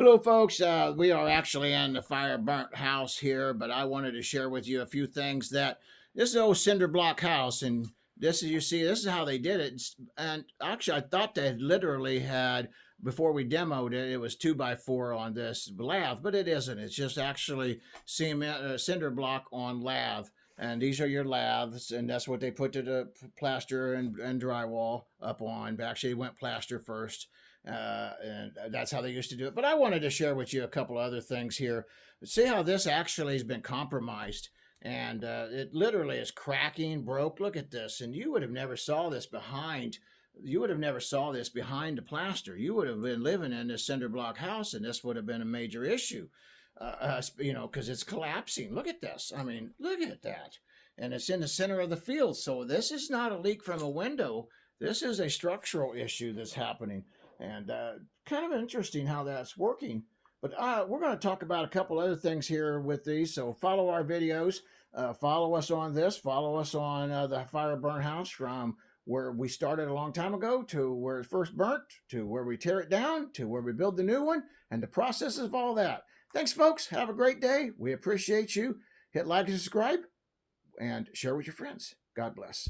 Hello, folks. We are actually in the fire burnt house here, but I wanted to share with you a few things that this is an old cinder block house, and this is, you see, this is how they did it. And actually, I thought they literally had, before we demoed it, it was 2x4 on this lath, but it isn't. It's just actually cement, cinder block on lath. And these are your laths, and that's what they put the plaster and drywall up on. But actually, it went plaster first, and that's how they used to do it. But I wanted to share with you a couple other things here. See how this actually has been compromised, and it literally is cracking, broke. Look at this, and you would have never saw this behind. You would have never saw this behind the plaster. You would have been living in this cinder block house, and this would have been a major issue. Because it's collapsing. Look at this. I mean, look at that. And it's in the center of the field. So this is not a leak from a window. This is a structural issue that's happening. And kind of interesting how that's working. But we're going to talk about a couple other things here with these. So follow our videos. Follow us on this. Follow us on the fire burn house, from where we started a long time ago to where it first burnt, to where we tear it down, to where we build the new one, and the process of all that. Thanks, folks. Have a great day. We appreciate you. Hit like and subscribe and share with your friends. God bless.